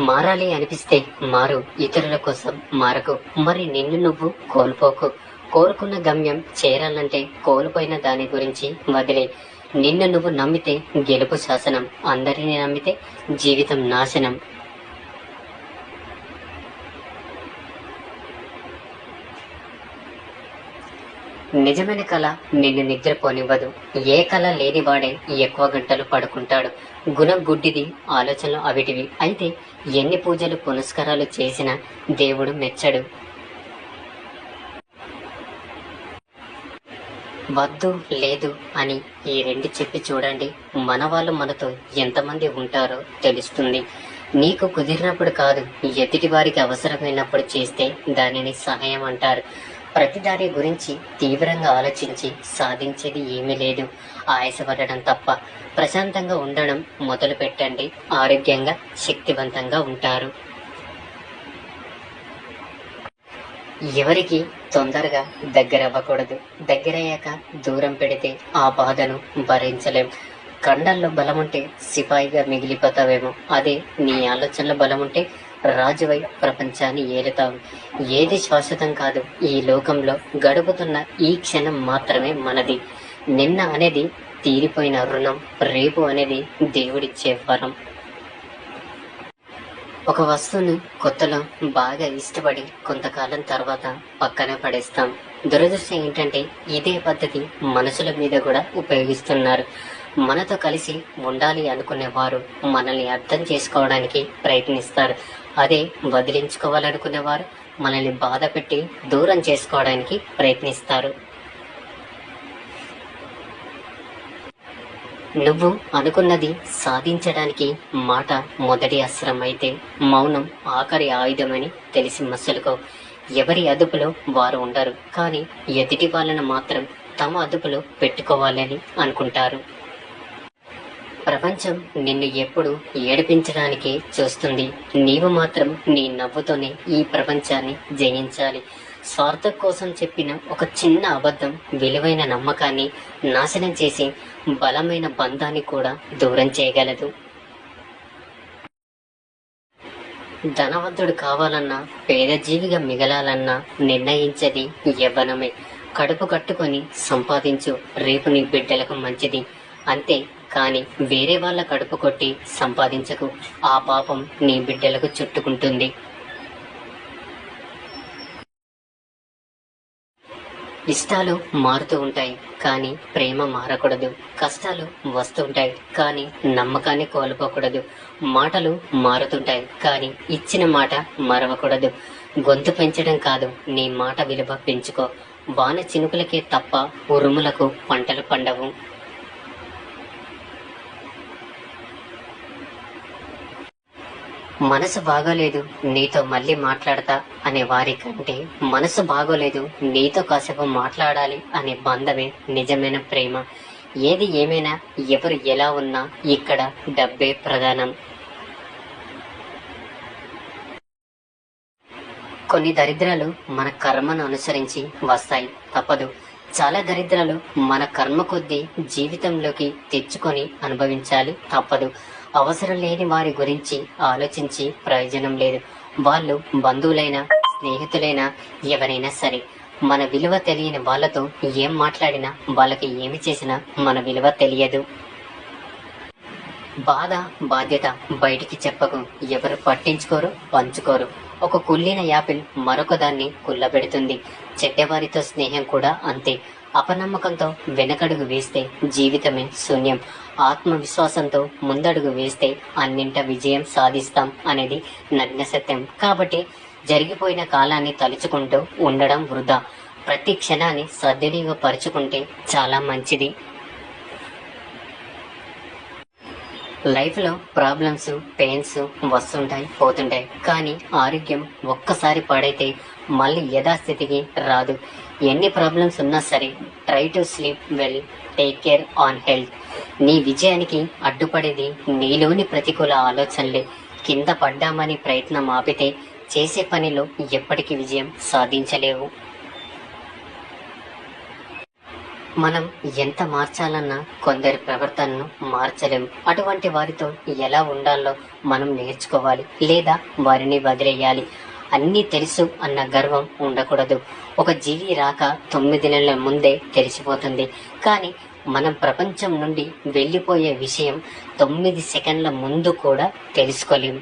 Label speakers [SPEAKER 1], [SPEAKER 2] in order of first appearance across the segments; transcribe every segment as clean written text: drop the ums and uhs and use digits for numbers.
[SPEAKER 1] మారాలి అనిపిస్తే మారు, ఇతరుల కోసం మారకు. మరి నిన్ను నువ్వు కోల్పోకు. కోరుకున్న గమ్యం చేరాలంటే కోల్పోయిన దాని గురించి వదిలే. నిన్ను నువ్వు నమ్మితే గెలుపు శాసనం, అందరినీ నమ్మితే జీవితం నాశనం. నిజమైన కళ నిన్ను నిద్రపోనివ్వదు. ఏ కళ లేనివాడే ఎక్కువ గంటలు పడుకుంటాడు. గుణం గుడ్డిది, ఆలోచనలు అవిటివి. అయితే ఎన్ని పూజలు పునస్కారాలు చేసినా దేవుడు మెచ్చడు. వద్దు లేదు అని ఈ రెండు చెప్పి చూడండి. మన వాళ్ళు మనతో ఎంతమంది ఉంటారో తెలుస్తుంది. నీకు కుదిరినప్పుడు కాదు, ఎదుటి వారికి అవసరమైనప్పుడు చేస్తే దానిని సహాయం అంటారు. ప్రతిదాని గురించి తీవ్రంగా ఆలోచించి సాధించేది ఏమీ లేదు. ఆయాసపడడం తప్ప. ప్రశాంతంగా ఉండడం మొదలు పెట్టండి. ఆరోగ్యంగా శక్తివంతంగా ఉంటారు. ఎవరికి తొందరగా దగ్గరవ్వకూడదు. దగ్గరయ్యాక దూరం పెడితే ఆ బాధను భరించలేం. కండల్లో బలముంటే సిపాయిగా మిగిలిపోతావేమో. అదే నీ ఆలోచనల బలముంటే రాజువై ప్రపంచాన్ని ఏలుతావు. ఏది శాశ్వతం కాదు. ఈ లోకంలో గడుపుతున్న ఈ క్షణం మాత్రమే మనది. నిన్న అనేది తీరిపోయిన రుణం, రేపు అనేది దేవుడిచ్చే వరం. ఒక వస్తువును కొత్తలో బాగా ఇష్టపడి కొంతకాలం తర్వాత పక్కన పడేస్తాం. దురదృష్టం ఏంటంటే ఇదే పద్ధతి మనుషుల మీద కూడా ఉపయోగిస్తున్నారు. మనతో కలిసి ఉండాలి అనుకునేవారు మనల్ని అర్థం చేసుకోవడానికి ప్రయత్నిస్తారు. అదే వదిలించుకోవాలనుకునేవారు మనల్ని బాధ పెట్టి దూరం చేసుకోవడానికి ప్రయత్నిస్తారు. నువ్వు అనుకున్నది సాధించడానికి మాట మొదటి అస్త్రం అయితే మౌనం ఆఖరి ఆయుధమని తెలిసి మసలుకో. ఎవరి అదుపులో వారు ఉండరు, కానీ ఎదుటి వాళ్ళను మాత్రం తమ అదుపులో పెట్టుకోవాలని అనుకుంటారు. ప్రపంచం నిన్ను ఎప్పుడు ఏడిపించడానికి చూస్తుంది. నీవు మాత్రం నీ నవ్వుతోనే ఈ ప్రపంచాన్ని జయించాలి. స్వార్థం కోసం చెప్పిన ఒక చిన్న అబద్ధం విలువైన నమ్మకాన్ని నాశనం చేసి బలమైన బంధాన్ని కూడా దూరం చేయగలదు. ధనవంతుడు కావాలన్నా, పేద జీవిగా మిగలాలన్నా నిర్ణయించేది యవ్వనమే. కడుపు కట్టుకొని సంపాదించు, రేపు నీ బిడ్డలకు మంచిది అంతే. కానీ వేరే వాళ్ళ కడుపు కొట్టి సంపాదించకు. ఆ పాపం నీ బిడ్డలకు చుట్టుకుంటుంది. ఇష్టాలు మారుతూ ఉంటాయి, కానీ ప్రేమ మారకూడదు. కష్టాలు వస్తుంటాయి, కానీ నమ్మకాన్ని కోల్పోకూడదు. మాటలు మారుతుంటాయి, కానీ ఇచ్చిన మాట మరవకూడదు. గొంతు పెంచడం కాదు, నీ మాట విలువ పెంచుకో. వాన చినుకులకే తప్ప ఉరుములకు పంటలు పండవు. మనసు బాగోలేదు, నీతో మళ్ళీ మాట్లాడతా అనే వారి కంటే మనసు బాగోలేదు, నీతో కాసేపు మాట్లాడాలి అనే బంధమే నిజమైన ప్రేమ. ఏది ఏమైనా, ఎవరు ఎలా ఉన్నా ఇక్కడ డబ్బే ప్రధానం. కొన్ని దరిద్రాలు మన కర్మను అనుసరించి వస్తాయి, తప్పదు. చాలా దరిద్రాలు మన కర్మ కొద్దీ జీవితంలోకి తెచ్చుకొని అనుభవించాలి, తప్పదు. అవసరం లేని వారి గురించి ఆలోచించి ప్రయోజనం లేదు. వాళ్ళు బంధువులైనా, స్నేహితులైనా, ఎవరైనా సరే. మన విలువ తెలియని వాళ్ళతో ఏం మాట్లాడినా, వాళ్ళకి ఏమి చేసినా మన విలువ తెలియదు. బాధ, బాధ్యత బయటికి చెప్పకు. ఎవరు పట్టించుకోరు, పంచుకోరు. ఒక కుళ్ళిన యాపిల్ మరొక దాన్ని కుళ్ళబెడుతుంది. చెడ్డవారితో స్నేహం కూడా అంతే. అపనమ్మకంతో వెనకడుగు వేస్తే జీవితమే శూన్యం. ఆత్మవిశ్వాసంతో ముందడుగు వేస్తే అన్నింట విజయం సాధిస్తాం అనేది నగ్న సత్యం. కాబట్టి జరిగిపోయిన కాలాన్ని తలుచుకుంటూ ఉండడం వృధా. ప్రతి క్షణాన్ని సద్వినియోగపరుచుకుంటే చాలా మంచిది. లైఫ్లో ప్రాబ్లమ్స్, పెయిన్స్ వస్తుంటాయి, పోతుంటాయి. కానీ ఆరోగ్యం ఒక్కసారి పాడైతే మళ్ళీ యథాస్థితికి రాదు. ఎన్ని ప్రాబ్లమ్స్ ఉన్నా సరే try to sleep well, take care on health. నీ విజయానికి అడ్డుపడేది నీలోని ప్రతికూల ఆలోచనలే. కింద పడ్డామని ప్రయత్నం ఆపితే చేసే పనిలో ఎప్పటికీ విజయం సాధించలేవు. మనం ఎంత మార్చాలన్నా కొందరి ప్రవర్తనను మార్చలేం. అటువంటి వారితో ఎలా ఉండాలో మనం నేర్చుకోవాలి, లేదా వారిని వదిలేయాలి. అన్నీ తెలుసు అన్న గర్వం ఉండకూడదు. ఒక జీవి రాక 9 నెలల ముందే తెలిసిపోతుంది, కానీ మనం ప్రపంచం నుండి వెళ్ళిపోయే విషయం 9 సెకండ్ల ముందు కూడా తెలుసుకోలేం.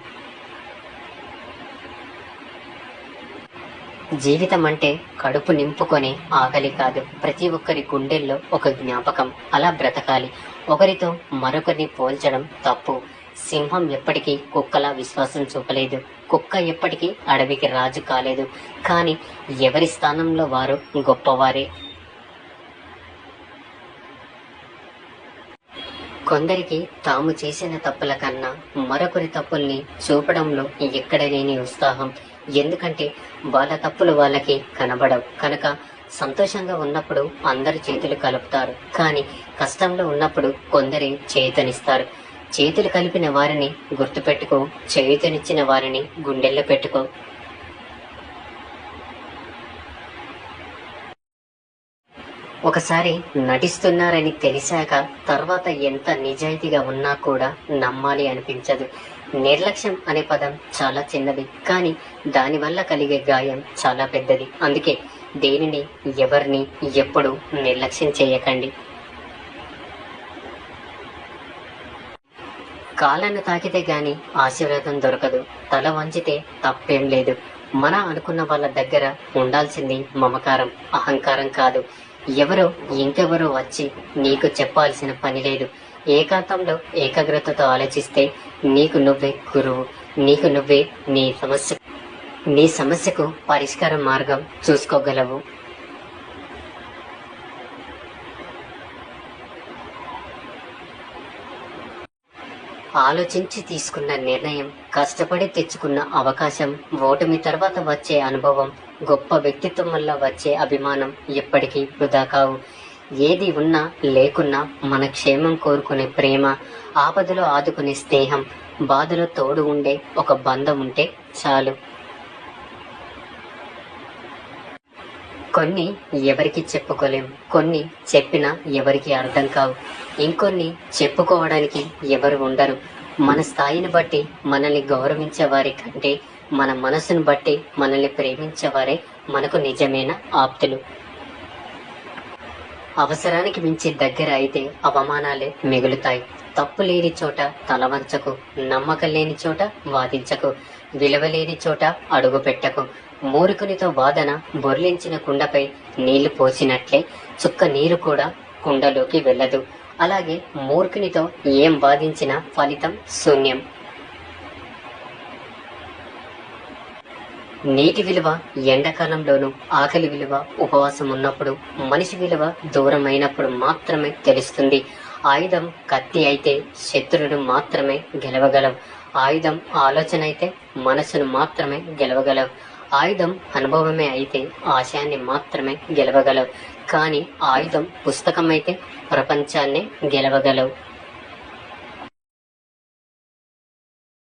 [SPEAKER 1] జీవితం అంటే కడుపు నింపుకొని ఆకలి కాదు, ప్రతి ఒక్కరి గుండెల్లో ఒక జ్ఞాపకం. అలా బ్రతకాలి. ఒకరితో మరొకరిని పోల్చడం తప్పు. సింహం ఎప్పటికీ కుక్కలా విశ్వాసం చూపలేదు, కుక్క ఎప్పటికీ అడవికి రాజు కాలేదు. కానీ ఎవరి స్థానంలో వారు గొప్పవారే. కొందరికి తాము చేసిన తప్పుల కన్నా మరొకరి తప్పుల్ని చూపడంలో ఎక్కడ లేని ఉత్సాహం. ఎందుకంటే వాళ్ళ తప్పులు వాళ్ళకి కనబడవు కనుక. సంతోషంగా ఉన్నప్పుడు అందరు చేతులు కలుపుతారు, కానీ కష్టంలో ఉన్నప్పుడు కొందరి చేతునిస్తారు. చేతులు కలిపిన వారిని గుర్తుపెట్టుకో, చేతునిచ్చిన వారిని గుండెల్లో పెట్టుకో. ఒకసారి నటిస్తున్నారని తెలిసాక తర్వాత ఎంత నిజాయితీగా ఉన్నా కూడా నమ్మాలి అనిపించదు. నిర్లక్ష్యం అనే పదం చాలా చిన్నది, కానీ దానివల్ల కలిగే గాయం చాలా పెద్దది. అందుకే దేనిని ఎవరిని ఎప్పుడు నిర్లక్ష్యం చేయకండి. కాళ్ళను తాకితే గాని ఆశీర్వాదం దొరకదు, తల వంచితే తప్పేం లేదు. మన అనుకున్న వాళ్ళ దగ్గర ఉండాల్సింది మమకారం, అహంకారం కాదు. ఎవరో ఇంకెవరో వచ్చి నీకు చెప్పాల్సిన పని లేదు. ఏకాంతంలో ఏకాగ్రతతో ఆలోచిస్తే నీకు నువ్వే గురువు. నీకు నువ్వే నీ సమస్యకు పరిష్కార మార్గం చూసుకోగలవు. ఆలోచించి తీసుకున్న నిర్ణయం, కష్టపడి తెచ్చుకున్న అవకాశం, ఓటమి తర్వాత వచ్చే అనుభవం, గొప్ప వ్యక్తిత్వం వల్ల వచ్చే అభిమానం ఎప్పటికీ వృధా కావు. ఏది ఉన్నా లేకున్నా మన క్షేమం కోరుకునే ప్రేమ, ఆపదలో ఆదుకునే స్నేహం, బాధలో తోడు ఉండే ఒక బంధం ఉంటే చాలు. కొన్ని ఎవరికి చెప్పుకోలేం, కొన్ని చెప్పినా ఎవరికి అర్థం కావు, ఇంకొన్ని చెప్పుకోవడానికి ఎవరు ఉండరు. మన స్థాయిని బట్టి మనల్ని గౌరవించే వారి కంటే మన మనసును బట్టి మనల్ని ప్రేమించేవారే మనకు నిజమైన ఆప్తులు. అవసరానికి మించి దగ్గర అయితే అవమానాలే మిగులుతాయి. తప్పు లేని చోట తలవంచకు, నమ్మకం లేని చోట వాదించకు, విలువ లేని చోట అడుగు పెట్టకు. మూర్ఖునితో వాదన బొర్లించిన కుండపై నీళ్లు పోసినట్లే చుక్క నీరు కూడా కుండలోకి వెళ్ళదు. అలాగే మూర్ఖునితో ఏం వాదించినా ఫలితం శూన్యం. నీటి విలువ ఎండాకాలంలోనూ, ఆకలి విలువ ఉపవాసం ఉన్నప్పుడు, మనిషి విలువ దూరం అయినప్పుడు మాత్రమే తెలుస్తుంది. ఆయుధం కత్తి అయితే శత్రువును మాత్రమే గెలవగలవు. ఆయుధం ఆలోచన అయితే మనసును మాత్రమే గెలవగలవు. ఆయుధం అనుభవమే అయితే ఆశయాన్ని మాత్రమే గెలవగలవు. కానీ ఆయుధం పుస్తకం అయితే ప్రపంచాన్నే గెలవగలవు.